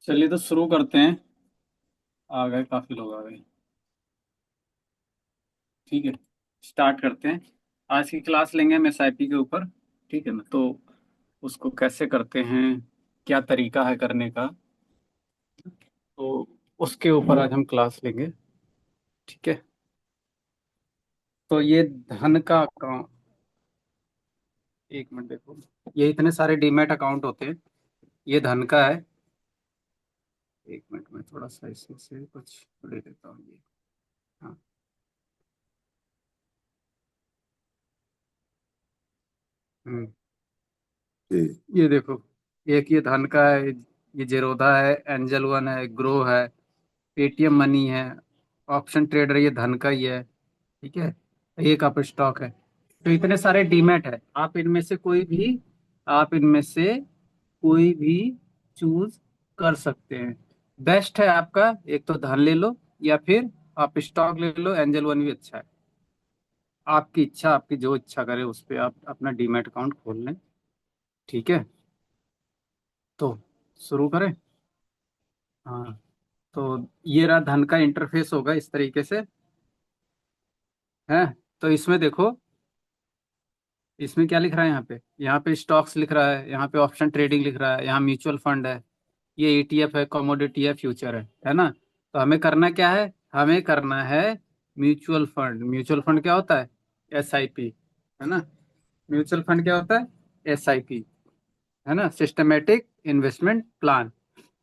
चलिए तो शुरू करते हैं। आ गए, काफी लोग आ गए। ठीक है, स्टार्ट करते हैं। आज की क्लास लेंगे हम एसआईपी के ऊपर। ठीक है ना, तो उसको कैसे करते हैं, क्या तरीका है करने का, तो उसके ऊपर आज हम क्लास लेंगे। ठीक है, तो ये धन का अकाउंट, एक मिनट देखो, ये इतने सारे डीमैट अकाउंट होते हैं। ये धन का है। एक मिनट में थोड़ा सा इसमें से कुछ ले लेता हूँ ये। हाँ। हम्म। ये देखो, एक ये धन का है, ये जेरोधा है, एंजल वन है, ग्रो है, पेटीएम मनी है, ऑप्शन ट्रेडर ये धन का ही है। ठीक है, एक अप स्टॉक है। तो इतने सारे डीमैट है, आप इनमें से कोई भी चूज कर सकते हैं। बेस्ट है आपका, एक तो धन ले लो या फिर आप स्टॉक ले लो, एंजल वन भी अच्छा है। आपकी इच्छा, आपकी जो इच्छा करे उस पे आप अपना डीमैट अकाउंट खोल लें। ठीक है, तो शुरू करें। हाँ, तो ये रहा धन का इंटरफेस, होगा इस तरीके से है। तो इसमें देखो, इसमें क्या लिख रहा है, यहाँ पे स्टॉक्स लिख रहा है, यहाँ पे ऑप्शन ट्रेडिंग लिख रहा है, यहाँ म्यूचुअल फंड है, ये ईटीएफ है, कमोडिटी है, फ्यूचर है ना। तो हमें करना क्या है, हमें करना है म्यूचुअल फंड। म्यूचुअल फंड क्या होता है, एसआईपी, है ना। म्यूचुअल फंड क्या होता है, एसआईपी, है ना, सिस्टमेटिक इन्वेस्टमेंट प्लान।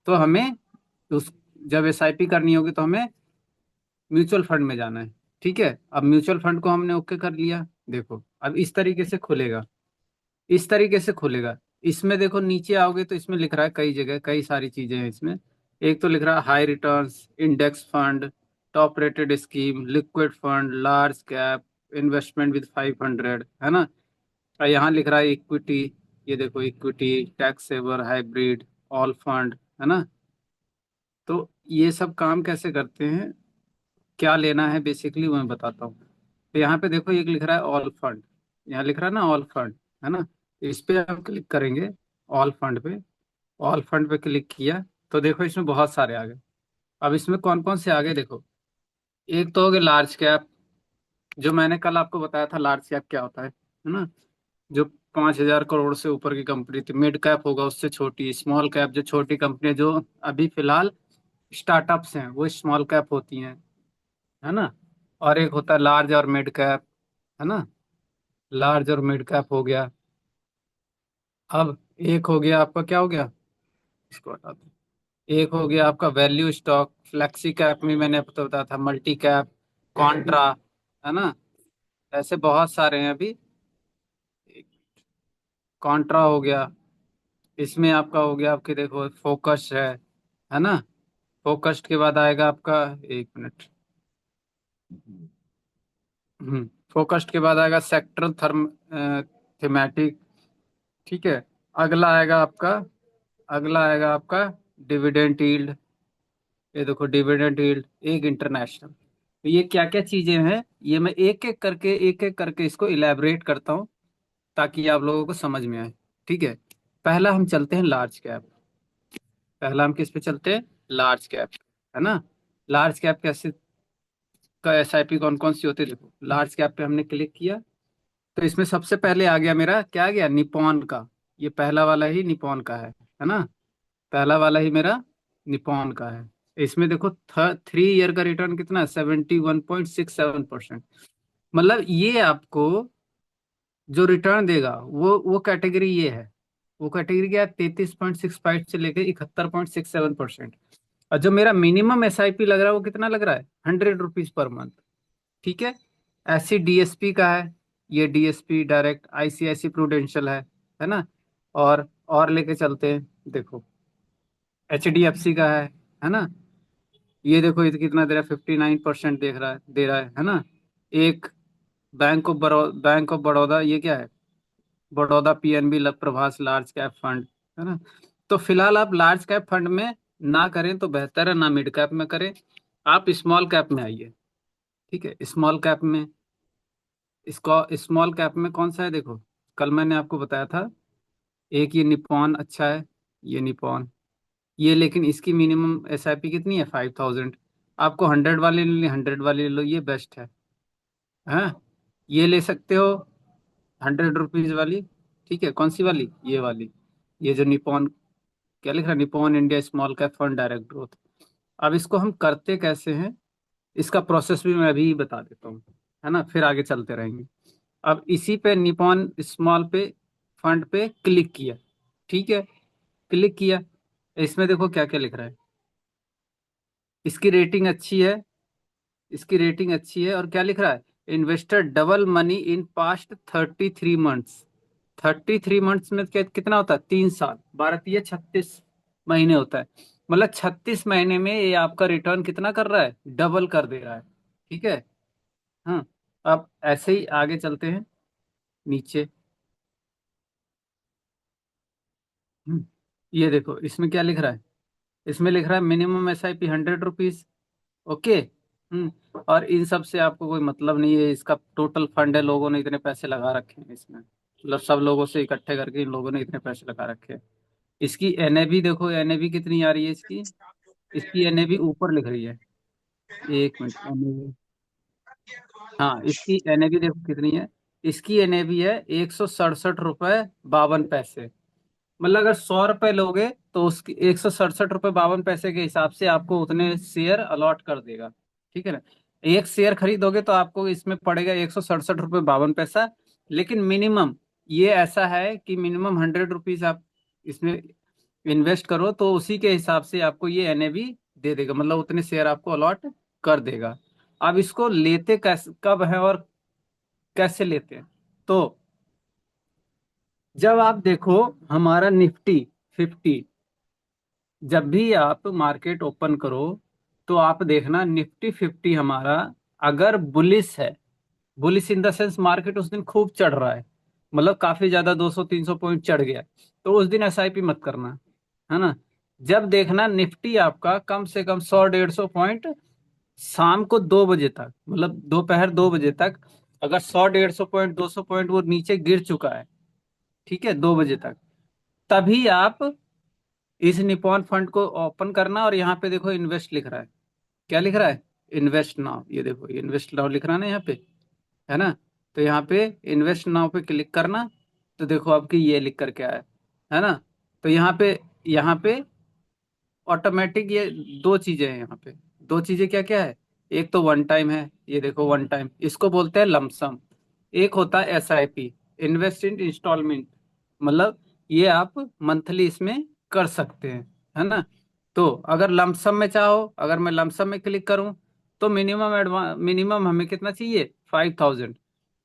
तो हमें उस जब एसआईपी करनी होगी तो हमें म्यूचुअल फंड में जाना है। ठीक है, अब म्यूचुअल फंड को हमने ओके कर लिया। देखो अब इस तरीके से खुलेगा, इस तरीके से खुलेगा। इसमें देखो नीचे आओगे तो इसमें लिख रहा है, कई जगह कई सारी चीजें हैं इसमें। एक तो लिख रहा है high returns, index fund, top rated scheme, liquid fund, large cap, investment with 500, है ना। और यहाँ लिख रहा है इक्विटी, ये देखो equity, tax saver, hybrid, all fund, है ना। तो ये सब काम कैसे करते हैं, क्या लेना है बेसिकली वो मैं बताता हूँ। तो यहाँ पे देखो एक लिख रहा है ऑल फंड, यहाँ लिख रहा है ना ऑल फंड, है ना। इस पे हम क्लिक करेंगे, ऑल फंड पे। ऑल फंड पे क्लिक किया तो देखो इसमें बहुत सारे आ गए। अब इसमें कौन कौन से आ गए देखो, एक तो हो गया लार्ज कैप, जो मैंने कल आपको बताया था लार्ज कैप क्या होता है ना। जो 5,000 करोड़ से ऊपर की कंपनी थी। मिड कैप होगा उससे छोटी, स्मॉल कैप जो छोटी कंपनी जो अभी फिलहाल स्टार्टअप्स हैं वो स्मॉल कैप होती हैं, है ना। और एक होता है लार्ज और मिड कैप, है ना। लार्ज और मिड कैप हो गया। अब एक हो गया आपका, क्या हो गया, इसको हटा दो। एक हो गया आपका वैल्यू स्टॉक, फ्लेक्सी कैप में मैंने आपको बताया था, मल्टी कैप, कॉन्ट्रा, है ना। ऐसे बहुत सारे हैं अभी। कॉन्ट्रा हो गया, इसमें आपका हो गया, आपके देखो फोकस है ना। फोकस्ड के बाद आएगा आपका, एक मिनट, फोकस्ड के बाद आएगा सेक्टर थर्म थीमेटिक। ठीक है, अगला आएगा आपका, अगला आएगा आपका डिविडेंड यील्ड। ये देखो डिविडेंड यील्ड, एक इंटरनेशनल। तो ये क्या क्या चीजें हैं, ये मैं एक एक करके इसको इलेबरेट करता हूँ ताकि आप लोगों को समझ में आए। ठीक है, पहला हम चलते हैं लार्ज कैप। पहला हम किस पे चलते हैं, लार्ज कैप, है ना। लार्ज कैप कैसे का एसआईपी कौन कौन सी होती है, देखो लार्ज कैप पे हमने क्लिक किया तो इसमें सबसे पहले आ गया मेरा, क्या आ गया, निपॉन का। ये पहला वाला ही निपॉन का है ना। पहला वाला ही मेरा निपॉन का है। इसमें देखो 3 ईयर का रिटर्न कितना है, 71.67%। मतलब ये आपको जो रिटर्न देगा वो कैटेगरी ये है। वो कैटेगरी क्या है, 33.65 से लेके 71.67%। और जो मेरा मिनिमम एसआईपी लग रहा है वो कितना लग रहा है, ₹100 पर मंथ। ठीक है, ऐसी डीएसपी का है, ये डीएसपी डायरेक्ट आईसीआईसी प्रूडेंशियल है ना। और लेके चलते हैं, देखो एचडीएफसी का है ना। ये देखो ये कितना दे रहा है, 59% देख रहा है, दे रहा है ना। एक बैंक ऑफ बड़ौदा, ये क्या है, Baroda PNB Prabhas large cap fund, है ना। तो फिलहाल आप लार्ज कैप फंड में ना करें तो बेहतर है, ना मिड कैप में करें, आप स्मॉल कैप में आइए। ठीक है, स्मॉल कैप में, इसको स्मॉल कैप में कौन सा है देखो, कल मैंने आपको बताया था, एक ये निपॉन अच्छा है, ये निपॉन, ये लेकिन इसकी मिनिमम एसआईपी कितनी है, 5000। आपको 100 वाली ले, 100 वाली ले लो, ये बेस्ट है। हाँ, ये ले सकते हो, 100 रुपीज वाली। ठीक है, कौन सी वाली, ये वाली, ये जो निपॉन, क्या लिख रहा है, Nippon India small cap fund direct growth. अब इसको हम करते कैसे हैं, इसका प्रोसेस भी मैं अभी बता देता हूँ, है ना, फिर आगे चलते रहेंगे। अब इसी पे निपॉन स्मॉल पे फंड पे क्लिक किया। ठीक है, क्लिक किया। इसमें देखो क्या क्या लिख रहा है, इसकी रेटिंग अच्छी है, इसकी रेटिंग अच्छी है, और क्या लिख रहा है, investor double money in past 33 months. 33 months में क्या कितना होता है, 3 साल, 12 या 36 महीने होता है। मतलब 36 महीने में ये आपका रिटर्न कितना कर रहा है, डबल कर दे रहा है। ठीक है। हाँ, अब ऐसे ही आगे चलते हैं नीचे। हम्म, ये देखो इसमें क्या लिख रहा है, इसमें लिख रहा है मिनिमम एसआईपी 100 रुपीज। ओके। और इन सब से आपको कोई मतलब नहीं है, इसका टोटल फंड है, लोगों ने इतने पैसे लगा रखे हैं इसमें, मतलब सब लोगों से इकट्ठे करके इन लोगों ने इतने पैसे लगा रखे हैं। इसकी एनएवी देखो, एनएवी कितनी आ रही है इसकी, इसकी एनएवी ऊपर लिख रही है। एक मिनट, एनएवी, हाँ इसकी एनएवी देखो कितनी है, इसकी एनएवी है 167 रुपये 52 पैसे। मतलब अगर 100 रुपए लोगे तो उसकी 167 रुपये 52 पैसे के हिसाब से आपको उतने शेयर अलॉट कर देगा। ठीक है ना। एक शेयर खरीदोगे तो आपको इसमें पड़ेगा 167 रुपये 52 पैसा। लेकिन मिनिमम ये ऐसा है कि मिनिमम 100 रुपीज आप इसमें इन्वेस्ट करो तो उसी के हिसाब से आपको ये एनएवी दे देगा, मतलब उतने शेयर आपको अलॉट कर देगा। अब इसको लेते कैसे, कब है और कैसे लेते हैं, तो जब आप देखो हमारा निफ्टी 50, जब भी आप मार्केट ओपन करो तो आप देखना निफ्टी 50 हमारा अगर बुलिस है, bullish in the sense market उस दिन खूब चढ़ रहा है, मतलब काफी ज्यादा 200 300 पॉइंट चढ़ गया, तो उस दिन एसआईपी मत करना, है ना। जब देखना निफ्टी आपका कम से कम 100 150 पॉइंट शाम को 2 बजे तक, मतलब दोपहर 2 बजे तक, अगर 100 150 पॉइंट 200 पॉइंट वो नीचे गिर चुका है, ठीक है, 2 बजे तक, तभी आप इस निपॉन फंड को ओपन करना। और यहाँ पे देखो इन्वेस्ट लिख रहा है, क्या लिख रहा है, इन्वेस्ट नाउ, ये देखो ये इन्वेस्ट नाउ लिख रहा है ना यहाँ पे, है ना। तो यहाँ पे इन्वेस्ट नाउ पे क्लिक करना, तो देखो आपकी ये लिख कर के आया है ना। तो यहाँ पे ऑटोमेटिक ये दो चीजें हैं, यहाँ पे दो चीजें क्या क्या है, एक तो वन टाइम है, ये देखो वन टाइम, इसको बोलते हैं लमसम। एक होता है एसआईपी, इन्वेस्ट इन इंस्टॉलमेंट, मतलब ये आप मंथली इसमें कर सकते हैं, है ना। तो अगर लमसम में चाहो, अगर मैं लमसम में क्लिक करूं तो मिनिमम हमें कितना चाहिए, 5000।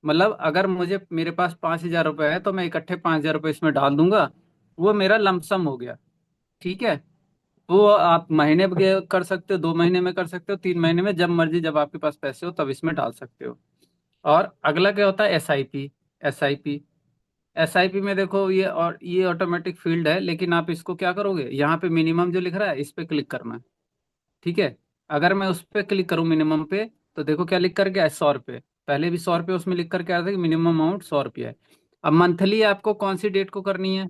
मतलब अगर मुझे मेरे पास 5000 रुपये है तो मैं इकट्ठे 5000 रुपये इसमें डाल दूंगा, वो मेरा लमसम हो गया। ठीक है। वो आप महीने में कर सकते हो, 2 महीने में कर सकते हो, 3 महीने में, जब मर्जी जब आपके पास पैसे हो तब इसमें डाल सकते हो। और अगला क्या होता है, एसआईपी। एसआईपी एसआईपी में देखो ये, और ये ऑटोमेटिक फील्ड है, लेकिन आप इसको क्या करोगे, यहाँ पे मिनिमम जो लिख रहा है इस पे क्लिक करना है। ठीक है। अगर मैं उस पे क्लिक करूँ मिनिमम पे, तो देखो क्या लिख करके आया, 100 रुपये। पहले भी 100 रुपये उसमें लिख करके आया था कि मिनिमम अमाउंट 100 रुपये है। अब मंथली आपको कौन सी डेट को करनी है,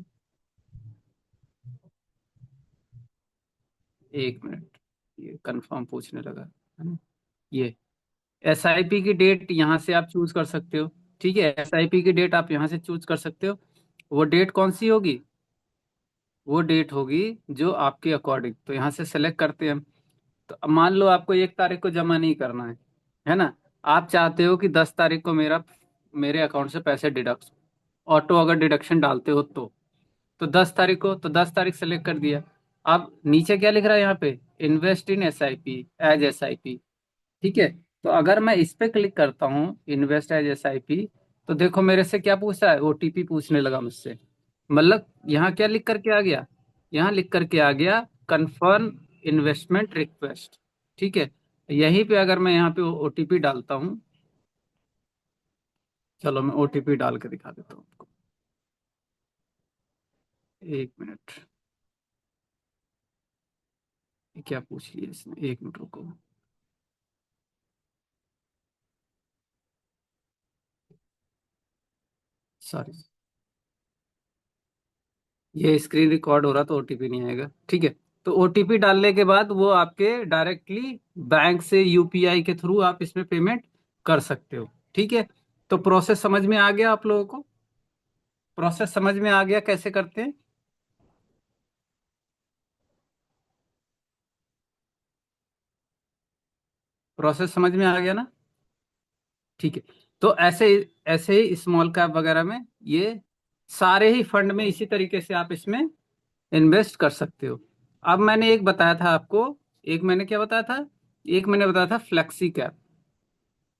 एक मिनट, ये कंफर्म पूछने लगा, है ना। ये एसआईपी की डेट यहाँ से आप चूज कर सकते हो। ठीक है, एसआईपी की डेट आप यहाँ से चूज कर सकते हो। वो डेट कौन सी होगी, वो डेट होगी जो आपके अकॉर्डिंग, तो यहाँ से सेलेक्ट करते हैं हम। तो अब मान लो आपको 1 तारीख को जमा नहीं करना है ना। आप चाहते हो कि 10 तारीख को मेरे अकाउंट से पैसे डिडक्ट, ऑटो अगर डिडक्शन डालते हो तो 10 तारीख को, तो 10 तारीख सेलेक्ट कर दिया। अब नीचे क्या लिख रहा है यहाँ पे, invest in SIP as SIP. ठीक है। तो अगर मैं इस पे क्लिक करता हूँ, इन्वेस्ट एज एसआईपी, तो देखो मेरे से क्या पूछता है, ओटीपी पूछने लगा मुझसे। मतलब यहाँ क्या लिख करके आ गया, यहाँ लिख करके आ गया कन्फर्म इन्वेस्टमेंट रिक्वेस्ट। ठीक है। यहीं पे अगर मैं यहाँ पे ओटीपी डालता हूँ, चलो मैं ओटीपी डाल के दिखा देता हूँ आपको, एक मिनट। ये क्या पूछ लिया इसने, एक मिनट रुको, सॉरी। ये स्क्रीन रिकॉर्ड हो रहा तो ओटीपी नहीं आएगा, ठीक है। तो ओटीपी डालने के बाद वो आपके डायरेक्टली बैंक से यूपीआई के थ्रू आप इसमें पेमेंट कर सकते हो। ठीक है। तो प्रोसेस समझ में आ गया आप लोगों को? प्रोसेस समझ में आ गया कैसे करते हैं? प्रोसेस समझ में आ गया ना? ठीक है। तो ऐसे ऐसे ही स्मॉल कैप वगैरह में ये सारे ही फंड में इसी तरीके से आप इसमें इन्वेस्ट कर सकते हो। अब मैंने एक बताया था आपको, एक मैंने क्या बताया था, एक मैंने बताया था फ्लेक्सी कैप,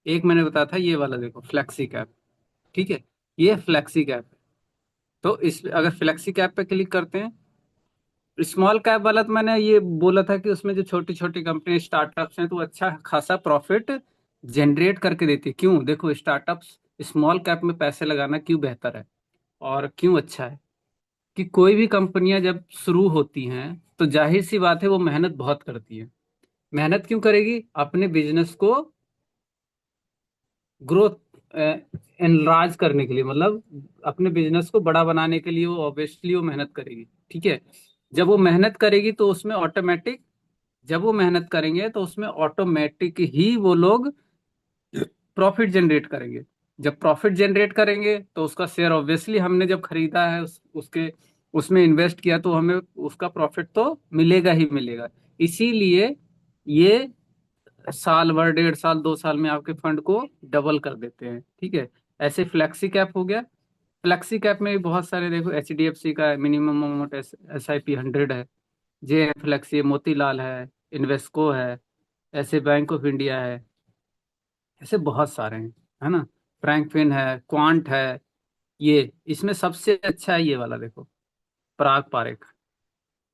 एक मैंने बताया था ये वाला, देखो फ्लेक्सी कैप। ठीक है। ये फ्लेक्सी कैप है। तो इस अगर फ्लेक्सी कैप पे क्लिक करते हैं, स्मॉल कैप वाला तो मैंने ये बोला था कि उसमें जो छोटी छोटी कंपनी स्टार्टअप्स हैं तो अच्छा खासा प्रॉफिट जनरेट करके देती है। क्यों? देखो स्टार्टअप्स स्मॉल कैप में पैसे लगाना क्यों बेहतर है और क्यों अच्छा है, कि कोई भी कंपनियां जब शुरू होती हैं तो जाहिर सी बात है वो मेहनत बहुत करती है। मेहनत क्यों करेगी? अपने बिजनेस को ग्रोथ एनलार्ज करने के लिए, मतलब अपने बिजनेस को बड़ा बनाने के लिए वो ऑब्वियसली वो मेहनत करेगी। ठीक है। जब वो मेहनत करेगी तो उसमें ऑटोमेटिक, जब वो मेहनत करेंगे तो उसमें ऑटोमेटिक ही वो लोग प्रॉफिट जनरेट करेंगे। जब प्रॉफिट जनरेट करेंगे तो उसका शेयर ऑब्वियसली हमने जब खरीदा है उसके उसमें इन्वेस्ट किया तो हमें उसका प्रॉफिट तो मिलेगा ही मिलेगा। इसीलिए ये साल भर, 1.5 साल, 2 साल में आपके फंड को डबल कर देते हैं। ठीक है। ऐसे फ्लेक्सी कैप हो गया। फ्लेक्सी कैप में भी बहुत सारे, देखो एचडीएफसी का मिनिमम अमाउंट एसआईपी 100 है, जे फ्लेक्सी, मोतीलाल है, इन्वेस्को है, ऐसे बैंक ऑफ इंडिया है, ऐसे बहुत सारे हैं, है ना। फ्रैंकफिन है, क्वांट है। ये इसमें सबसे अच्छा है ये वाला, देखो पराग पारेख,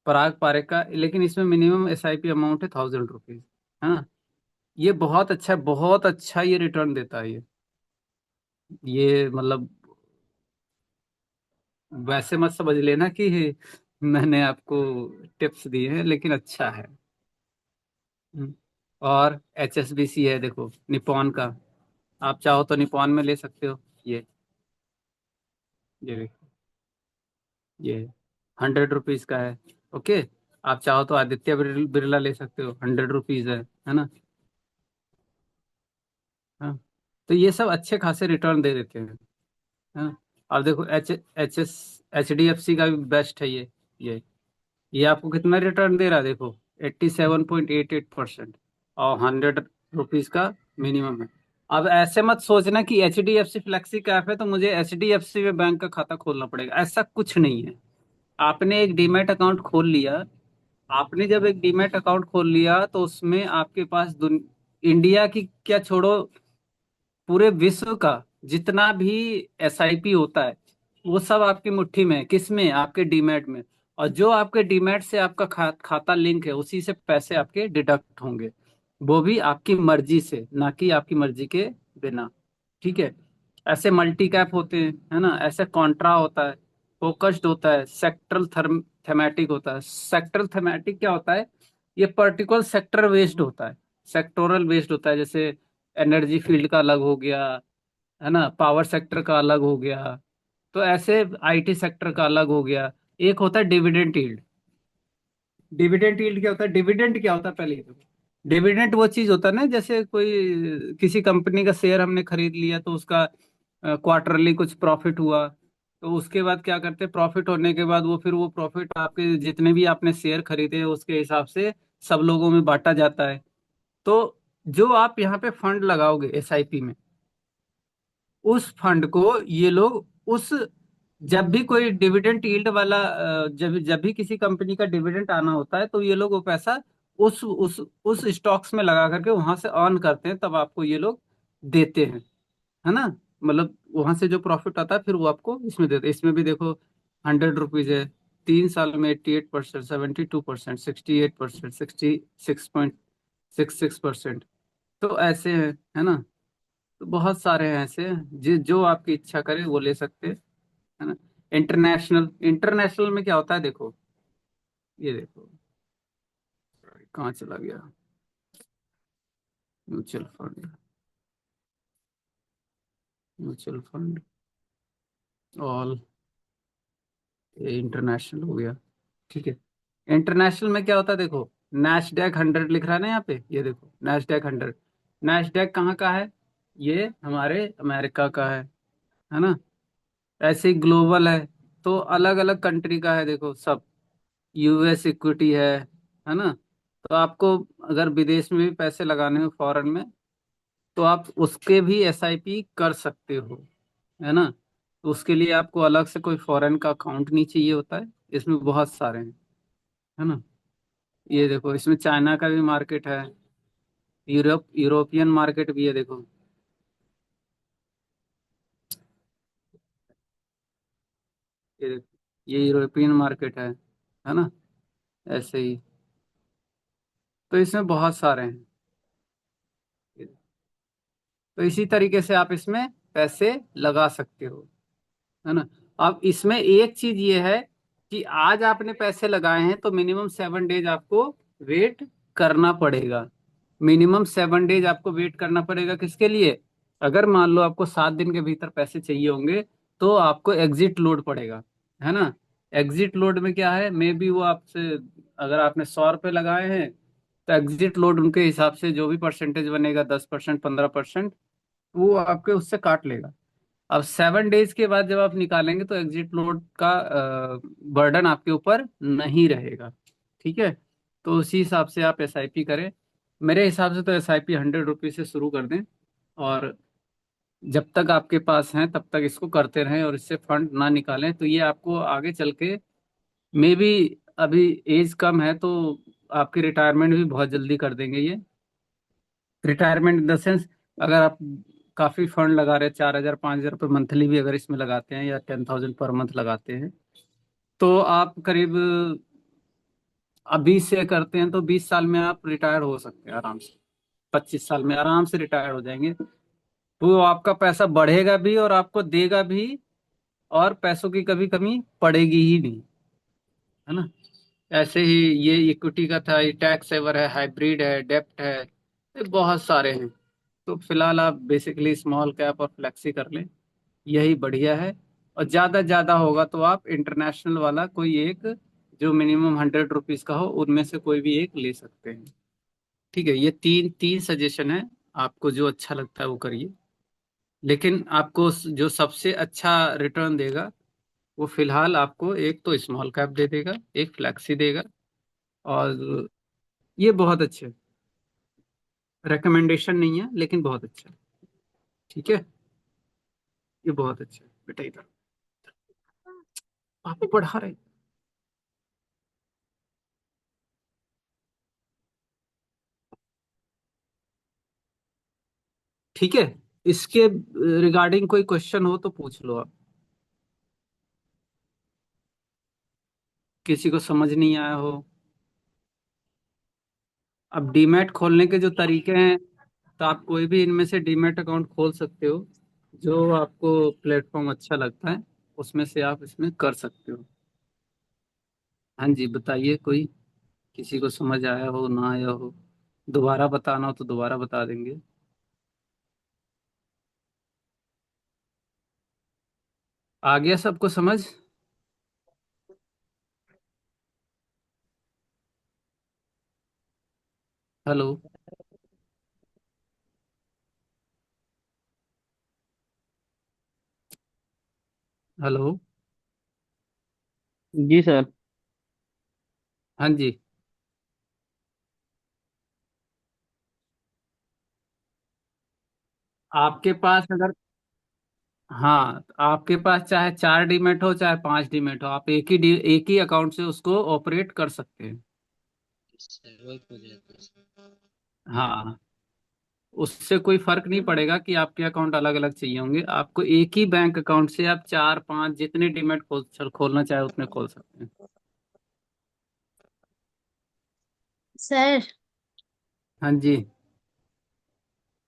पराग पारेख का, लेकिन इसमें मिनिमम एसआईपी अमाउंट है 1000 रुपीज, है ना। ये बहुत अच्छा है, बहुत अच्छा ये रिटर्न देता है ये मतलब वैसे मत समझ लेना कि मैंने आपको टिप्स दिए हैं, लेकिन अच्छा है। हम्म। और एचएसबीसी है, देखो निपॉन का, आप चाहो तो निपॉन में ले सकते हो। ये देखो, ये 100 रुपीज का है। ओके। आप चाहो तो आदित्य बिरला ले सकते हो, 100 रुपीज है ना। हाँ। तो ये सब अच्छे खासे रिटर्न दे देते हैं। हाँ। अब देखो एच डी एफ सी का भी बेस्ट है ये आपको कितना रिटर्न दे रहा है, देखो 87.88%, और 100 रुपीज का मिनिमम है। अब ऐसे मत सोचना कि H D F C flexi cap है तो मुझे एच डी एफ सी में बैंक का खाता खोलना पड़ेगा, ऐसा कुछ नहीं है। आपने एक डीमैट अकाउंट खोल लिया, आपने जब एक डीमैट अकाउंट खोल लिया तो उसमें आपके पास इंडिया की क्या छोड़ो, पूरे विश्व का जितना भी एसआईपी होता है वो सब आपकी मुट्ठी में है। किसमें? आपके डीमैट में। और जो आपके डीमैट से आपका खाता लिंक है उसी से पैसे आपके डिडक्ट होंगे, वो भी आपकी मर्जी से, ना कि आपकी मर्जी के बिना। ठीक है। ऐसे मल्टी कैप होते हैं, है ना, ऐसे कॉन्ट्रा होता है, फोकस्ड होता है, सेक्टरल थेमेटिक होता है। सेक्टरल थेमेटिक क्या होता है? ये पर्टिकुलर सेक्टर बेस्ड होता है, सेक्टोरल बेस्ड होता है। जैसे एनर्जी फील्ड का अलग हो गया, है ना, पावर सेक्टर का अलग हो गया, तो ऐसे आईटी सेक्टर का अलग हो गया। एक होता है डिविडेंड यील्ड। डिविडेंड यील्ड क्या होता है? डिविडेंड क्या होता है पहले ये तो, डिविडेंड वो चीज होता है ना, जैसे कोई किसी कंपनी का शेयर हमने खरीद लिया तो उसका क्वार्टरली कुछ प्रॉफिट हुआ, तो उसके बाद क्या करते हैं, प्रॉफिट होने के बाद वो फिर वो प्रॉफिट आपके जितने भी आपने शेयर खरीदे हैं उसके हिसाब से सब लोगों में बांटा जाता है। तो जो आप यहाँ पे फंड लगाओगे एसआईपी में, उस फंड को ये लोग उस, जब भी कोई डिविडेंड यील्ड वाला जब जब भी किसी कंपनी का डिविडेंड आना होता है तो ये लोग वो पैसा उस स्टॉक्स में लगा करके वहां से अर्न करते हैं, तब आपको ये लोग देते हैं, है ना। मतलब वहां से जो प्रॉफिट आता है फिर वो आपको इसमें देते हैं। इसमें भी देखो 100 रुपीज है, 3 साल में 88%, 72%, 68%, 66.66%। तो ऐसे है ना। तो बहुत सारे हैं ऐसे, जो आपकी इच्छा करे वो ले सकते हैं, है ना। इंटरनेशनल, इंटरनेशनल में क्या होता है, देखो ये देखो कहाँ चला गया, mutual fund, mutual fund all, international हो गया। ठीक है। इंटरनेशनल में क्या होता है देखो, नैस्डैक 100 लिख रहा है ना यहाँ पे, ये देखो नैस्डैक 100। नैस्डैक कहाँ का है? ये हमारे अमेरिका का है ना। ऐसे ही ग्लोबल है, तो अलग अलग कंट्री का है देखो सब। यूएस इक्विटी है ना। तो आपको अगर विदेश में भी पैसे लगाने हो फॉरेन में, तो आप उसके भी एसआईपी कर सकते हो, है ना। तो उसके लिए आपको अलग से कोई फॉरेन का अकाउंट नहीं चाहिए होता है। इसमें बहुत सारे हैं, है ना। ये देखो इसमें चाइना का भी मार्केट है, यूरोपियन मार्केट भी है देखो। ये देखो, ये यूरोपियन मार्केट है ना। ऐसे ही, तो इसमें बहुत सारे हैं। तो इसी तरीके से आप इसमें पैसे लगा सकते हो, है ना। अब इसमें एक चीज ये है कि आज आपने पैसे लगाए हैं तो मिनिमम 7 डेज आपको वेट करना पड़ेगा। मिनिमम 7 डेज आपको वेट करना पड़ेगा, किसके लिए? अगर मान लो आपको 7 दिन के भीतर पैसे चाहिए होंगे, तो आपको एग्जिट लोड पड़ेगा, है ना। एग्जिट लोड में क्या है, मे बी वो आपसे, अगर आपने 100 रुपये लगाए हैं, तो एग्जिट लोड उनके हिसाब से जो भी परसेंटेज बनेगा, 10%, 15%, वो आपके उससे काट लेगा। अब 7 डेज के बाद जब आप निकालेंगे तो एग्जिट लोड का बर्डन आपके ऊपर नहीं रहेगा। ठीक है। तो उसी हिसाब से आप एसआईपी करें। मेरे हिसाब से तो एसआईपी 100 रुपीज से शुरू कर दें, और जब तक आपके पास हैं तब तक इसको करते रहें, और इससे फंड ना निकालें, तो ये आपको आगे चल के, मे बी, अभी एज कम है तो आपकी रिटायरमेंट भी बहुत जल्दी कर देंगे ये। रिटायरमेंट इन द सेंस, अगर आप काफी फंड लगा रहे हैं, 4,000 5,000 रुपये मंथली भी अगर इसमें लगाते हैं, या 10,000 पर मंथ लगाते हैं, तो आप करीब, अभी से करते हैं तो 20 साल में आप रिटायर हो सकते हैं आराम से। 25 साल में आराम से रिटायर हो जाएंगे। तो आपका पैसा बढ़ेगा भी और आपको देगा भी, और पैसों की कभी कमी पड़ेगी ही नहीं, है ना। ऐसे ही ये इक्विटी का था, ये टैक्स सेवर है, हाइब्रिड है, डेप्ट है, ये बहुत सारे हैं। तो फिलहाल आप बेसिकली स्मॉल कैप और फ्लेक्सी कर लें, यही बढ़िया है। और ज्यादा ज्यादा होगा तो आप इंटरनेशनल वाला कोई एक, जो मिनिमम 100 रुपीज का हो, उनमें से कोई भी एक ले सकते हैं। ठीक है, ये तीन तीन सजेशन है। आपको जो अच्छा लगता है वो करिए, लेकिन आपको जो सबसे अच्छा रिटर्न देगा, वो फिलहाल आपको एक तो स्मॉल कैप दे देगा, एक फ्लैक्सी देगा। और ये बहुत अच्छे, रिकमेंडेशन नहीं है लेकिन बहुत अच्छा है। ठीक है, ये बहुत अच्छा है बेटा, इधर पापा पढ़ा रहे। ठीक है, इसके रिगार्डिंग कोई क्वेश्चन हो तो पूछ लो आप। किसी को समझ नहीं आया हो। अब डीमैट खोलने के जो तरीके हैं, तो आप कोई भी इनमें से डीमैट अकाउंट खोल सकते हो, जो आपको प्लेटफॉर्म अच्छा लगता है, उसमें से आप इसमें कर सकते हो। हाँ जी, बताइए कोई, किसी को समझ आया हो ना आया हो, दोबारा बताना हो तो दोबारा बता देंगे। आ गया सबको समझ? हेलो। हेलो। जी सर। हाँ जी। आपके पास अगर, हाँ, तो आपके पास चाहे 4 डीमेट हो चाहे 5 डीमेट हो, आप एक ही अकाउंट से उसको ऑपरेट कर सकते हैं। हाँ, उससे कोई फर्क नहीं पड़ेगा कि आपके अकाउंट अलग अलग चाहिए होंगे, आपको एक ही बैंक अकाउंट से आप 4 5 जितने डीमेट खोलना चाहे उतने खोल सकते हैं। सर, हाँ जी।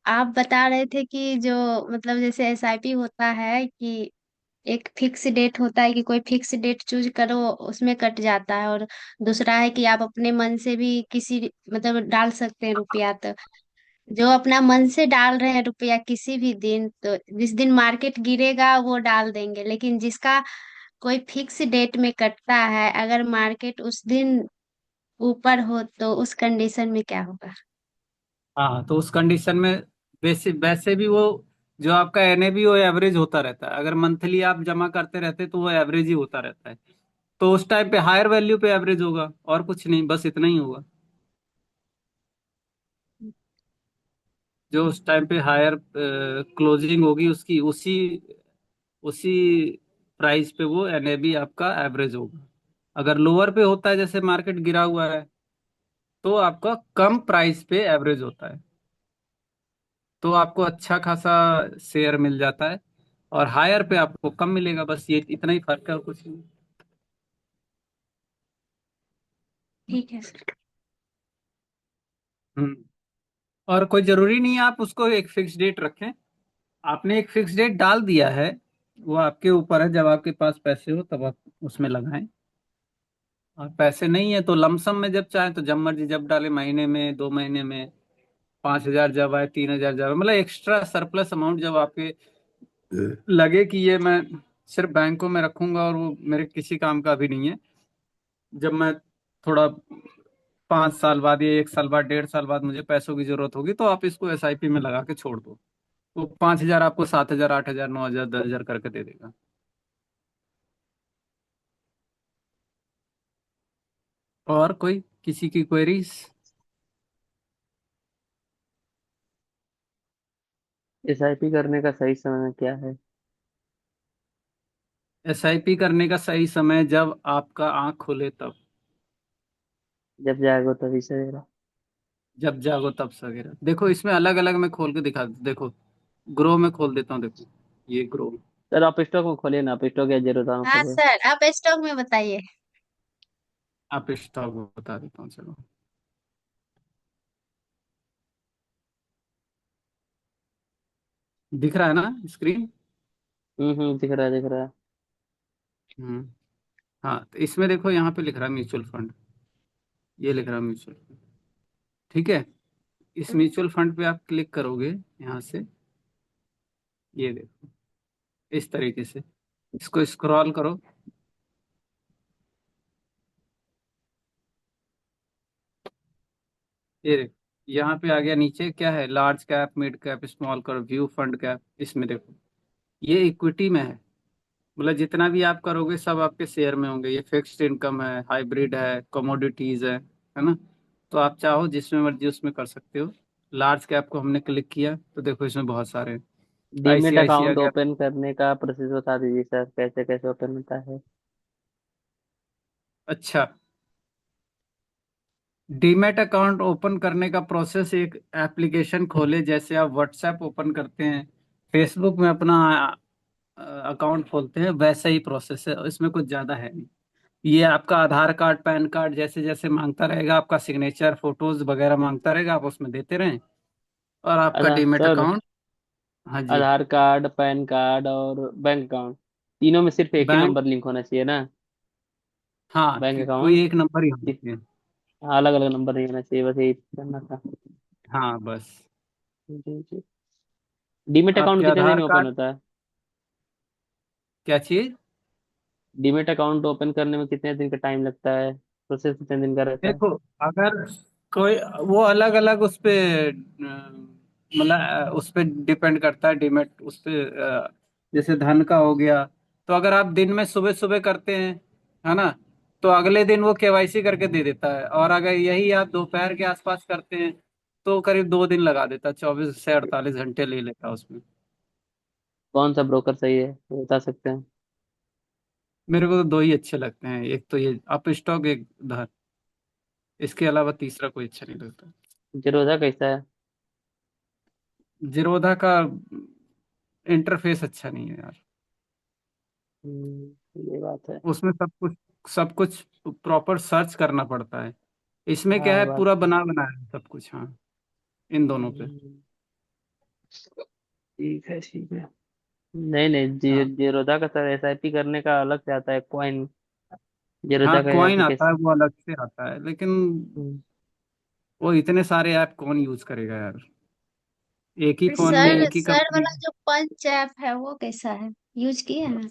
आप बता रहे थे कि जो मतलब जैसे एसआईपी होता है कि एक फिक्स डेट होता है कि कोई फिक्स डेट चूज करो उसमें कट जाता है, और दूसरा है कि आप अपने मन से भी किसी मतलब डाल सकते हैं रुपया। तो जो अपना मन से डाल रहे हैं रुपया किसी भी दिन, तो जिस दिन मार्केट गिरेगा वो डाल देंगे, लेकिन जिसका कोई फिक्स डेट में कटता है, अगर मार्केट उस दिन ऊपर हो तो उस कंडीशन में क्या होगा? हाँ, तो उस कंडीशन में वैसे वैसे भी वो जो आपका एनएबी वो एवरेज होता रहता है। अगर मंथली आप जमा करते रहते तो वो एवरेज ही होता रहता है। तो उस टाइम पे हायर वैल्यू पे एवरेज होगा, और कुछ नहीं, बस इतना ही होगा। जो उस टाइम पे हायर क्लोजिंग होगी उसकी, उसी उसी प्राइस पे वो एनएबी आपका एवरेज होगा। अगर लोअर पे होता है, जैसे मार्केट गिरा हुआ है, तो आपका कम प्राइस पे एवरेज होता है, तो आपको अच्छा खासा शेयर मिल जाता है। और हायर पे आपको कम मिलेगा, बस ये इतना ही फर्क है, और कुछ नहीं। ठीक है सर। हम्म। और कोई जरूरी नहीं है आप उसको एक फिक्स डेट रखें। आपने एक फिक्स डेट डाल दिया है, वो आपके ऊपर है। जब आपके पास पैसे हो तब आप उसमें लगाएं। और पैसे नहीं है तो लमसम में जब चाहे तो जब मर्जी जब डालें, महीने में, 2 महीने में, 5,000 जब आए, 3,000 जब आए, मतलब एक्स्ट्रा सरप्लस अमाउंट जब आपके लगे कि ये मैं सिर्फ बैंकों में रखूंगा और वो मेरे किसी काम का भी नहीं है, जब मैं थोड़ा 5 साल बाद या 1 साल बाद, 1.5 साल बाद मुझे पैसों की जरूरत होगी, तो आप इसको एसआईपी में लगा के छोड़ दो। वो 5,000 आपको 7,000, 8,000, 9,000, 10,000 करके दे देगा। और कोई किसी की क्वेरीज? एसआईपी करने का सही समय क्या है? एसआईपी करने का सही समय जब आपका आंख खुले तब। जब जागो तभी सवेरा। जब जागो तब सवेरा। देखो इसमें अलग अलग मैं खोल के दिखा, देखो ग्रो में खोल देता हूँ, देखो ये ग्रो। सर आप स्टॉक में खोलिए ना, आप स्टॉक या जीरोधा में हाँ खोलिए। सर, आप स्टॉक में बताइए। आप स्टॉक बता देता हूँ, चलो। दिख रहा है ना स्क्रीन? दिख रहा है दिख रहा है। हम्म। हाँ, तो इसमें देखो यहाँ पे लिख रहा है म्यूचुअल फंड। ये लिख रहा है म्यूचुअल फंड। ठीक है। इस म्यूचुअल फंड पे आप क्लिक करोगे यहाँ से। ये देखो, इस तरीके से इसको स्क्रॉल करो। ये देखो, यहाँ पे आ गया नीचे, क्या है, large cap, mid cap, small cap, view fund cap. इसमें देखो ये इक्विटी में है। मतलब जितना भी आप करोगे सब आपके शेयर में होंगे। ये फिक्स्ड इनकम है, हाइब्रिड है, कमोडिटीज है ना? तो आप चाहो जिसमें मर्जी उसमें कर सकते हो। लार्ज कैप को हमने क्लिक किया तो देखो इसमें बहुत सारे हैं। डीमेट आईसीआईसीआई अकाउंट गया। ओपन करने का प्रोसेस बता दीजिए सर, कैसे कैसे ओपन होता है? अच्छा, डीमैट अकाउंट ओपन करने का प्रोसेस, एक एप्लीकेशन खोले, जैसे आप व्हाट्सएप ओपन करते हैं, फेसबुक में अपना अकाउंट खोलते हैं, वैसा ही प्रोसेस है, इसमें कुछ ज़्यादा है नहीं। ये आपका आधार कार्ड, पैन कार्ड जैसे जैसे मांगता रहेगा, आपका सिग्नेचर, फोटोज वगैरह मांगता रहेगा, आप उसमें देते रहें और आपका आधार डीमैट सर, अकाउंट। हाँ जी। आधार कार्ड, पैन कार्ड और बैंक अकाउंट, तीनों में सिर्फ एक ही बैंक। नंबर लिंक होना चाहिए ना? हाँ, बैंक कोई अकाउंट। एक नंबर ही होना चाहिए। अलग अलग नंबर नहीं होना चाहिए, बस यही करना था। हाँ बस। जी जी। डीमेट अकाउंट आपके कितने दिन आधार में ओपन कार्ड। होता है? क्या चीज? डीमेट अकाउंट ओपन करने में कितने दिन का टाइम लगता है? प्रोसेस कितने दिन का रहता है? देखो, अगर कोई, वो अलग अलग उस पे मतलब उस पे डिपेंड करता है, डिमेट उस पे जैसे धन का हो गया, तो अगर आप दिन में सुबह सुबह करते हैं, है ना, तो अगले दिन वो केवाईसी करके दे देता है। और अगर यही आप दोपहर के आसपास करते हैं तो करीब 2 दिन लगा देता है, 24 से 48 घंटे ले लेता है उसमें। कौन सा ब्रोकर सही है वो बता सकते हैं? मेरे को तो दो ही अच्छे लगते हैं, एक तो ये अप स्टॉक, एक धन। इसके अलावा तीसरा कोई अच्छा नहीं लगता। जीरोधा कैसा है? जीरोधा का इंटरफेस अच्छा नहीं है यार। ये बात है। उसमें सब कुछ प्रॉपर सर्च करना पड़ता है। इसमें क्या हाँ है, बात। पूरा बना बनाया है सब कुछ। हाँ, इन दोनों पे। हम्म, ठीक है ठीक है। नहीं नहीं, हाँ। जीरोधा का सर एसआईपी करने का अलग से आता है कॉइन। जीरोधा हाँ, का कॉइन आता है, एप्लीकेशन। वो अलग से आता है, लेकिन वो इतने सारे ऐप कौन यूज करेगा यार? एक ही फोन में सर एक ही सर कंपनी। वाला जो पंच ऐप है वो कैसा है? यूज किए हैं?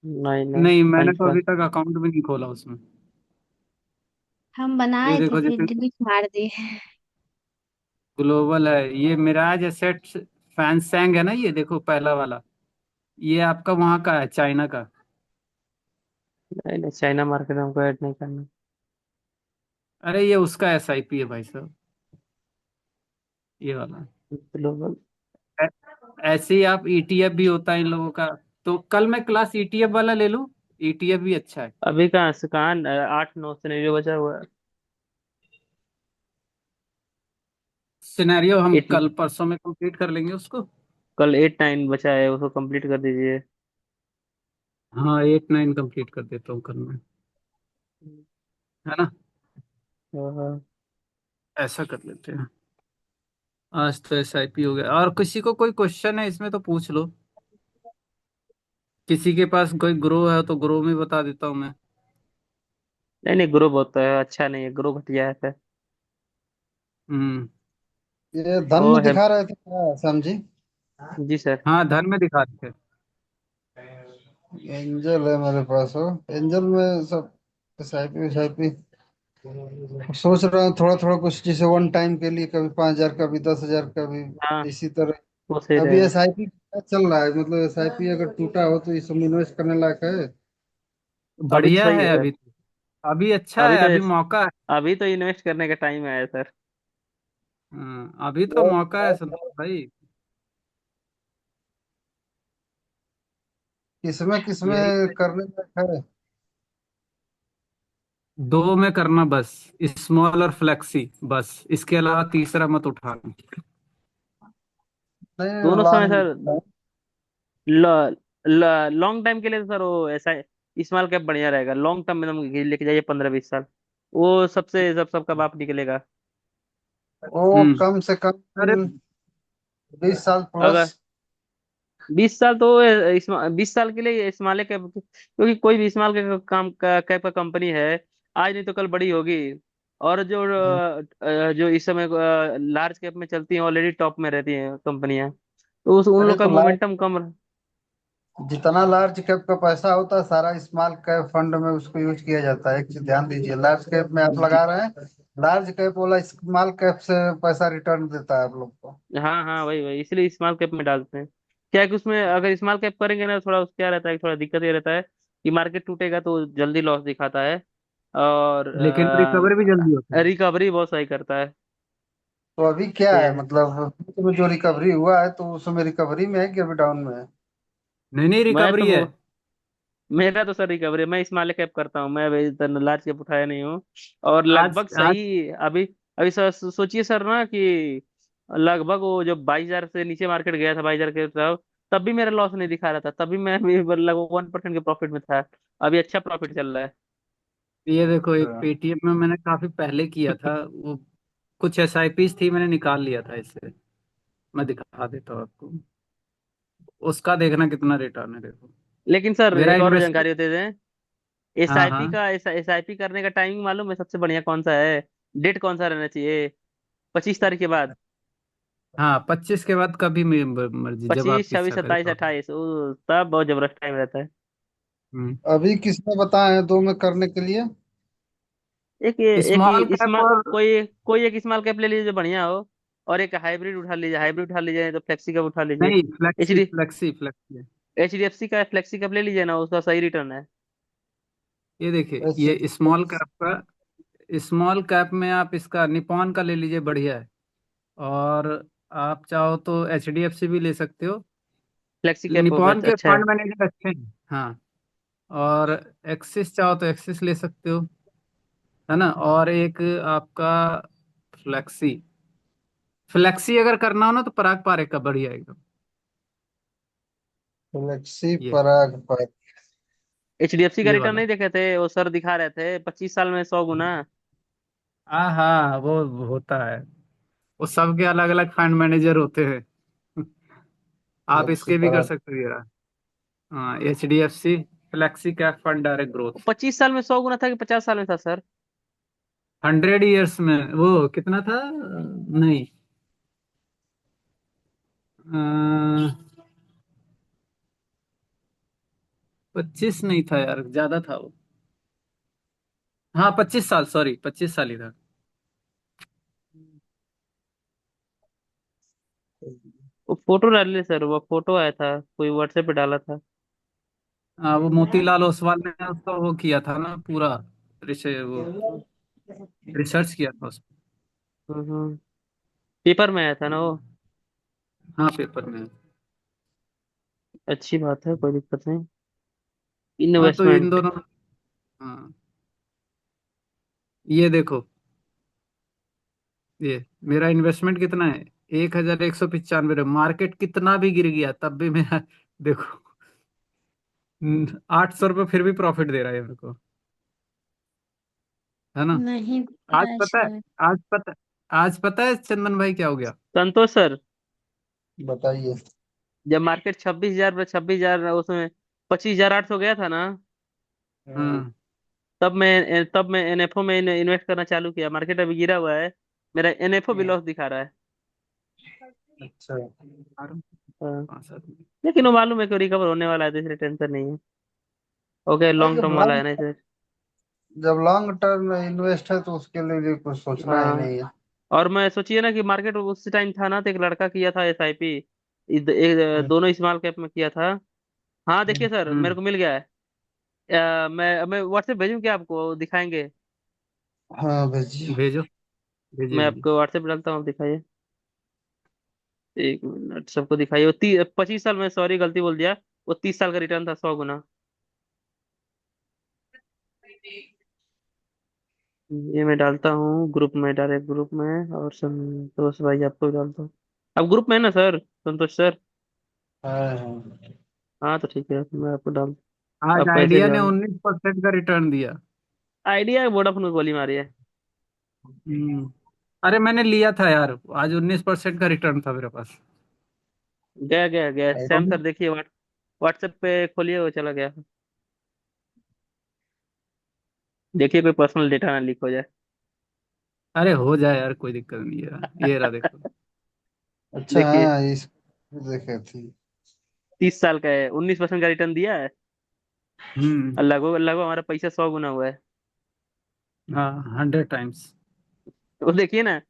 नहीं नहीं, नहीं, मैंने पंच तो का। अभी तक अकाउंट भी नहीं खोला उसमें। हम ये बनाए थे देखो फिर जैसे डिलीट मार दिए। ग्लोबल है, ये मिराज एसेट्स फैंसैंग है ना, ये देखो पहला वाला, ये आपका वहाँ का है, चाइना का। नहीं नहीं, चाइना मार्केट हमको ऐड नहीं करना। अरे ये उसका एसआईपी है भाई साहब, ये वाला। ग्लोबल। ऐ- ऐसे ही आप ईटीएफ भी होता है इन लोगों का। तो कल मैं क्लास ईटीएफ वाला ले लूं, ईटीएफ भी अच्छा है। अभी कहाँ से कहाँ 8 9 सिनेरियो बचा हुआ है। सिनेरियो हम 8, कल परसों में कंप्लीट कर लेंगे उसको। कल 8 9 बचा है, उसको कंप्लीट कर दीजिए। हाँ 8 9 कंप्लीट कर देता हूँ कल मैं, है ना। हाँ। ऐसा कर लेते हैं। आज तो एसआईपी हो गया, और किसी को कोई क्वेश्चन है इसमें तो पूछ लो। किसी के पास कोई ग्रो है तो ग्रो में बता देता हूँ मैं। नहीं नहीं, ग्रो बहुत अच्छा नहीं है, ग्रो घटिया है। हम्म। ये धन वो में है। दिखा रहे थे क्या समझी? जी सर। हाँ धन में दिखा रहे थे। एंजल है मेरे पास हो। एंजल में सब एस आई पी सोच रहा हूँ थोड़ा थोड़ा कुछ, जैसे वन टाइम के लिए कभी 5,000, कभी 10,000, कभी हाँ, इसी तरह। वो सही अभी रहेगा। एस आई पी चल रहा है, मतलब एस आई पी अगर टूटा हो तो इसमें इन्वेस्ट करने लायक है। अभी तो बढ़िया सही है है सर। अभी तो। अभी अच्छा अभी है, तो अभी मौका है। अभी तो इन्वेस्ट करने का टाइम है सर। अभी तो मौका है संतोष भाई। किसमें यही किसमें करने लायक है? दो में करना बस, स्मॉल और फ्लेक्सी, बस इसके अलावा तीसरा मत उठाना। नहीं, दोनों समय लॉन्ग। सर। लॉन्ग टाइम के लिए तो सर वो ऐसा स्मॉल कैप बढ़िया रहेगा। लॉन्ग टर्म में तुम लेके जाइए 15 20 साल, वो सबसे सबका बाप निकलेगा। वो हम्म। कम से कम अरे 20 साल प्लस। अगर 20 साल तो 20 साल के लिए स्मॉल कैप, क्योंकि कोई भी स्मॉल कैप का कंपनी है, आज नहीं तो कल बड़ी होगी। और जो इस समय लार्ज कैप में चलती हैं, ऑलरेडी टॉप में रहती हैं कंपनियां, तो उन अरे लोग का तो मोमेंटम कम। जितना लार्ज कैप का पैसा होता है सारा स्मॉल कैप फंड में उसको यूज किया जाता है। एक चीज ध्यान दीजिए, लार्ज कैप में आप जी। लगा रहे हैं, लार्ज कैप वाला स्मॉल कैप से पैसा रिटर्न देता है आप लोग को। हाँ हाँ, वही वही, इसलिए स्मॉल कैप में डालते हैं। क्या है कि उसमें अगर स्मॉल कैप करेंगे ना, थोड़ा क्या रहता है, थोड़ा दिक्कत ये रहता है कि मार्केट टूटेगा तो जल्दी लॉस दिखाता है, और लेकिन रिकवरी भी जल्दी होती है। रिकवरी बहुत सही करता है। तो अभी क्या तो है, ये मतलब बीच में जो रिकवरी हुआ है तो उसमें रिकवरी में है कि अभी डाउन में है? नहीं नहीं, मैं तो रिकवरी है। मेरा तो सर रिकवरी, मैं स्मॉल कैप करता हूँ, मैं अभी इतना लार्ज कैप उठाया नहीं हूँ। और आज लगभग आज सही अभी। अभी सर सोचिए सर ना कि लगभग वो जब 22,000 से नीचे मार्केट गया था, 22,000 के तरफ, तब भी मेरा लॉस नहीं दिखा रहा था, तभी मैं भी लगभग 1% के प्रॉफिट में था। अभी अच्छा प्रॉफिट चल रहा है। ये देखो, एक अच्छा। पेटीएम में मैंने काफी पहले किया था वो, कुछ एसआईपीस थी, मैंने निकाल लिया था इससे। मैं दिखा देता हूँ आपको, उसका देखना कितना रिटर्न है, देखो। लेकिन सर मेरा एक और इन्वेस्टमेंट। जानकारी देते हैं। एस हाँ आई हाँ। पी का एस आई पी करने का टाइमिंग मालूम है सबसे बढ़िया कौन सा है? डेट कौन सा रहना चाहिए? 25 तारीख के बाद। हाँ 25 के बाद कभी मर्जी, जब 25 आपकी इच्छा 26 करे 27 तो आप। 28 तब बहुत जबरदस्त टाइम रहता है। हम्म। अभी किसने बताया है दो में करने के लिए? एक स्मॉल ये कैप स्मॉल, और, कोई कोई एक स्मॉल कैप ले लीजिए जो बढ़िया हो। और एक हाइब्रिड उठा लीजिए, हाइब्रिड उठा लीजिए, नहीं तो फ्लेक्सी कैप उठा लीजिए। नहीं H flexi D flexi flexi. H D F C का फ्लेक्सी कैप ले लीजिए ना, उसका सही रिटर्न है। ये देखिए, एच ये स्मॉल कैप का, स्मॉल कैप में आप इसका निपॉन का ले लीजिए, बढ़िया है। और आप चाहो तो एचडीएफसी भी ले सकते हो। फ्लेक्सी कैप निपॉन के अच्छा है। फंड मैनेजर अच्छे हैं, हाँ। और एक्सिस चाहो तो एक्सिस ले सकते हो, है ना। और एक आपका फ्लेक्सी, फ्लेक्सी अगर करना हो ना तो पराग पारेख का बढ़िया एकदम। फ्लेक्सी ये पराग पर। एच डी एफ सी का ये रिटर्न वाला। नहीं देखे थे वो सर, दिखा रहे थे 25 साल में 100 गुना। हाँ हाँ, वो होता है, वो सबके अलग अलग फंड मैनेजर होते हैं। आप फ्लेक्सी इसके भी कर पराग। सकते हो यार। हाँ H D F C flexi cap fund direct growth. 25 साल में 100 गुना था कि 50 साल में था सर? 100 ईयर्स में वो कितना था, नहीं 25 नहीं था यार, ज्यादा था वो। हाँ 25 साल, सॉरी 25 साल ही था। वो फोटो डाल ले सर, वो फोटो आया था, कोई व्हाट्सएप पे डाला था। हाँ वो मोतीलाल ओसवाल ने उसका वो किया था ना पूरा, वो रिसर्च किया था उस पर। हम्म। पेपर में आया था ना वो। हाँ पेपर में। अच्छी बात है, कोई दिक्कत नहीं। हाँ तो इन इन्वेस्टमेंट। दोनों। हाँ ये देखो, ये मेरा इन्वेस्टमेंट कितना है, 1195। मार्केट कितना भी गिर गया तब भी मेरा देखो, 800 रुपये फिर भी प्रॉफिट दे रहा है मेरे को, है ना। नहीं आज पता है पता है, सर। आज पता है चंदन भाई क्या हो गया। संतोष सर, बताइए। जब मार्केट 26,000 पे 26,000 उसमें 25,800 हो गया था ना, हम्म। हाँ तब मैं एनएफओ में इन्वेस्ट करना चालू किया। मार्केट अभी गिरा हुआ है, मेरा एनएफओ भी लॉस दिखा रहा है। अच्छा। आराम से, हाँ, 5 7 मिनट। लेकिन वो मालूम है कि रिकवर होने वाला है, तो इसलिए टेंशन नहीं है। ओके, भाई लॉन्ग टर्म वाला है ना इसे। जब लॉन्ग टर्म इन्वेस्ट है तो उसके लिए कुछ सोचना ही हाँ, नहीं है। और मैं सोचिए ना कि मार्केट उस टाइम था ना, तो एक लड़का किया था एसआईपी, हम्म। दोनों स्मॉल कैप में किया था। हाँ देखिए सर, मेरे हम्म। को मिल गया है। मैं व्हाट्सएप भेजूँ क्या, आपको दिखाएंगे? हाँ भेजिए। भेजो, भेजिए मैं भेजिए। आपको व्हाट्सएप डालता हूँ, दिखाइए। एक मिनट, सबको दिखाइए। वो 25 साल में, सॉरी गलती बोल दिया, वो 30 साल का रिटर्न था, 100 गुना। ये मैं डालता हूँ ग्रुप में, डायरेक्ट ग्रुप में, और संतोष भाई आपको भी डालता हूँ। आप ग्रुप में है ना सर, संतोष सर? हाँ हाँ। हाँ तो ठीक है, मैं आपको डाल, आज आपको ऐसे आइडिया ने डाल। 19% का रिटर्न दिया। आइडिया वोडाफोन को गोली मारी है। अरे मैंने लिया था यार, आज 19% का रिटर्न था मेरे पास। गया गया गया, सैम आइडिया। सर देखिए, व्हाट्सएप पे खोलिए, वो चला गया। देखिए कोई पर्सनल डेटा ना लीक हो जाए। अरे हो जाए यार, कोई दिक्कत नहीं है, ये रहा देखो। अच्छा देखिए, हाँ इस देखे थी। 30 साल का है, 19% का रिटर्न दिया है। हम्म। और लगभग लगभग हमारा पैसा 100 गुना हुआ है। हाँ 100 टाइम्स। वो देखिए ना,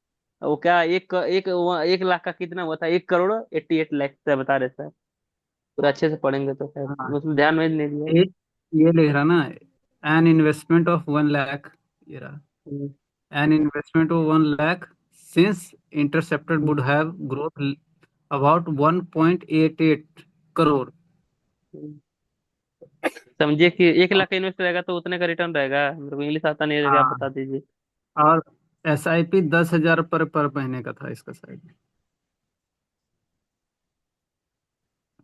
वो क्या, 1 लाख का कितना हुआ था, 1 करोड़ 88 लाख से बता रहे थे। पूरा अच्छे से पढ़ेंगे तो शायद, हाँ उसमें ध्यान में नहीं दिया। एक ये लिख रहा ना, एन इन्वेस्टमेंट ऑफ 1 लाख, ये रहा, hmm, an investment of 1 lakh since intercepted hmm, would have growth about 1.88 crore. Hmm. समझिए कि 1 लाख का इन्वेस्ट रहेगा तो उतने का रिटर्न रहेगा। मेरे को इंग्लिश आता नहीं है, क्या आप हाँ बता दीजिए। और SIP 10,000 पर महीने का था इसका साइड। एस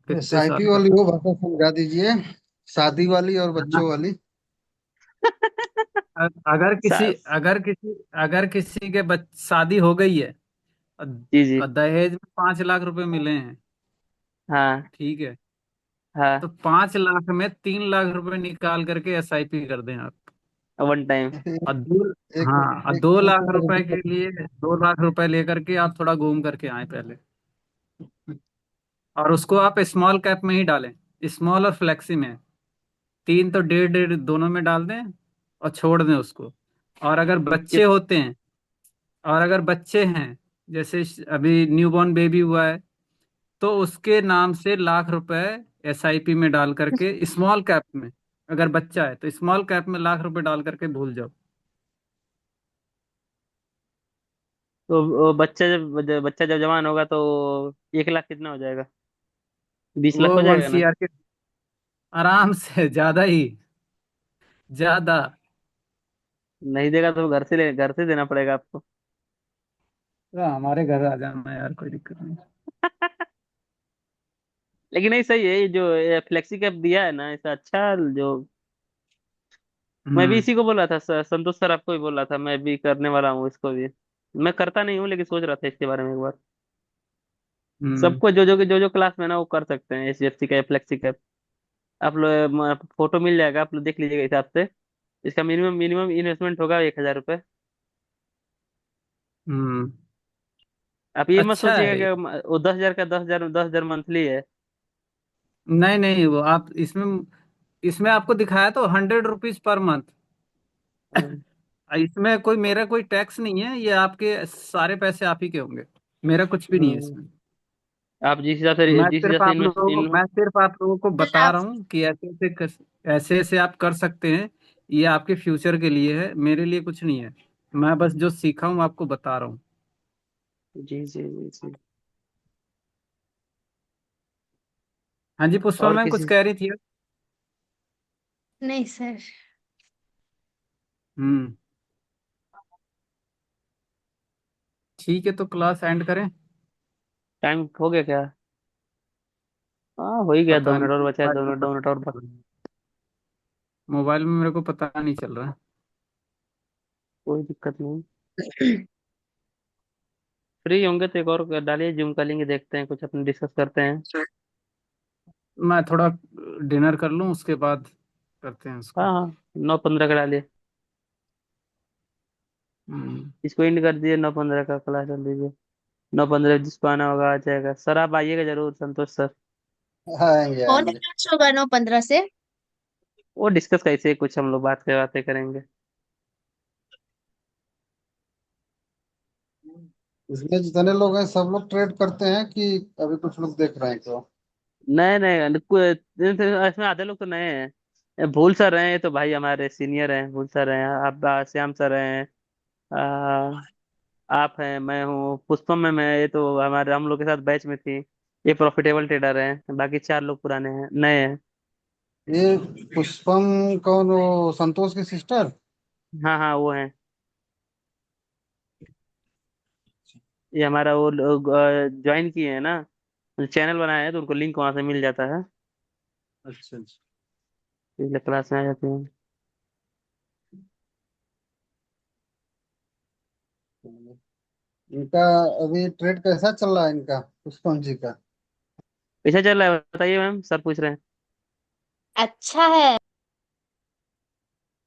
कितने आई पी साल का वाली था। वो भाषा समझा दीजिए, शादी वाली और है ना। बच्चों वाली। अ- अगर किसी सास। अगर किसी के शादी हो गई है जी जी। और दहेज में 5 लाख रुपए मिले हैं, हाँ ठीक है, तो हाँ। 5 लाख में 3 लाख रुपए निकाल करके SIP कर दें आप। One time. और दो एक हाँ, और एक 2 लाख रुपए के लिए 2 लाख रुपए लेकर के आप थोड़ा घूम करके आए पहले, और उसको आप स्मॉल कैप में ही डालें, स्मॉल और फ्लेक्सी में। तीन तो डेढ़ डेढ़ दोनों में डाल दें और छोड़ दें उसको। और अगर बच्चे होते हैं, और अगर बच्चे हैं, जैसे अभी न्यूबॉर्न बेबी हुआ है, तो उसके नाम से 1 लाख रुपए SIP में डाल करके स्मॉल कैप में, अगर बच्चा है तो स्मॉल कैप में 1 लाख रुपए डाल करके भूल जाओ। तो बच्चा जब जवान होगा तो 1 लाख कितना हो जाएगा? 20 लाख वो हो वन जाएगा सी ना? आर के आराम से, ज्यादा ही, ज्यादा। नहीं देगा तो घर से देना पड़ेगा आपको। तो हमारे घर आ जाना यार, कोई दिक्कत नहीं। लेकिन नहीं, सही है ये जो फ्लेक्सी कैप दिया है ना, ऐसा अच्छा जो। मैं भी हम्म। इसी को बोल रहा था सर, संतोष सर आपको भी बोल रहा था, मैं भी करने वाला हूँ इसको भी। मैं करता नहीं हूँ, लेकिन सोच रहा था इसके बारे में एक बार। हम्म। सबको जो जो क्लास में ना, वो कर सकते हैं HDFC का फ्लेक्सी कैप। आप लोग फोटो मिल जाएगा, आप लोग देख लीजिएगा हिसाब से। इसका मिनिमम मिनिमम इन्वेस्टमेंट होगा 1,000 रुपये। हम्म। आप ये मत अच्छा सोचिएगा है। कि वो 10,000 का 10,000 मंथली है। नहीं नहीं, वो आप इसमें इसमें आपको दिखाया तो 100 रुपीज पर मंथ। इसमें कोई मेरा कोई टैक्स नहीं है, ये आपके सारे पैसे आप ही के होंगे, मेरा कुछ भी नहीं है हम्म, इसमें। आप जिस हिसाब से मैं सिर्फ आप लोगों को सर बता आप रहा हूँ कि ऐसे ऐसे आप कर सकते हैं। ये आपके फ्यूचर के लिए है, मेरे लिए कुछ नहीं है। मैं बस जो सीखा हूँ आपको बता रहा हूँ। जी जी जी जी। हाँ जी, पुष्पा और मैम कुछ किसी कह रही थी। नहीं सर। हम्म। ठीक है, तो क्लास एंड करें। टाइम हो गया क्या? हाँ हो ही गया, दो पता मिनट और नहीं, बचा है, मोबाइल में दो मिनट और पता मोबाइल में मेरे को पता नहीं चल रहा। कोई दिक्कत नहीं। फ्री होंगे तो एक और डालिए, जूम कर लेंगे, देखते हैं कुछ अपने डिस्कस करते हैं। मैं थोड़ा डिनर कर लूँ, उसके बाद करते हैं उसको। हाँ हाँ, 9:15 का डालिए। हम्म। इसको एंड कर दीजिए, 9:15 का क्लास कर दीजिए। 9:15 जिसको आना होगा आ जाएगा। सर आप आइएगा जरूर, संतोष सर। आएंगे कौन आएंगे। क्लास होगा 9:15 से? वो डिस्कस कैसे कुछ हम लोग बातें करेंगे। इसमें जितने लोग हैं सब लोग ट्रेड करते हैं कि अभी कुछ लोग देख रहे हैं क्यों? नए नए इसमें आधे लोग तो नए हैं। ये भूल सर हैं, ये तो भाई हमारे सीनियर हैं, भूल सर हैं, आप श्याम सर हैं, आ, आप हैं, मैं हूँ, पुष्पम मैम है, ये तो हमारे हम लोग के साथ बैच में थी। ये प्रॉफिटेबल ट्रेडर हैं, बाकी 4 लोग पुराने हैं, नए हैं। ये पुष्पम कौन, वो संतोष की सिस्टर? हाँ हाँ वो हैं। ये हमारा वो लोग ज्वाइन किए हैं ना, चैनल बनाया है तो उनको लिंक वहां से मिल जाता है, अच्छा अच्छा। इसलिए क्लास में आ जाते हैं। इनका अभी ट्रेड कैसा चल रहा है इनका, पुष्पम जी का? कैसा चल रहा है बताइए मैम, सर पूछ रहे हैं। अच्छा है।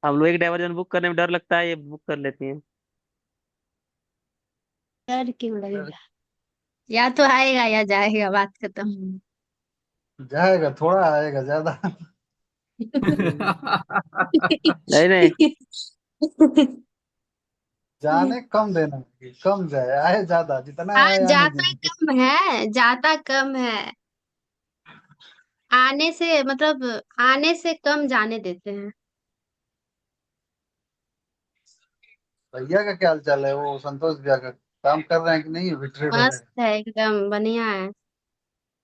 हम लोग एक डाइवर्जन बुक करने में डर लगता है, ये बुक कर लेती हैं। डर क्यों लगेगा? या तो आएगा या जाएगा, बात खत्म। जाएगा, थोड़ा आएगा ज्यादा। नहीं नहीं। जाने कम देना, कम जाए, आए ज्यादा, जितना हाँ, आए आने जाता दीजिए। कम है, जाता कम है। आने से मतलब आने से कम जाने देते हैं। भैया का क्या हाल चाल है, वो संतोष भैया का काम कर रहे हैं कि नहीं, अभी ट्रेड मस्त वगैरह? है, एकदम बढ़िया है।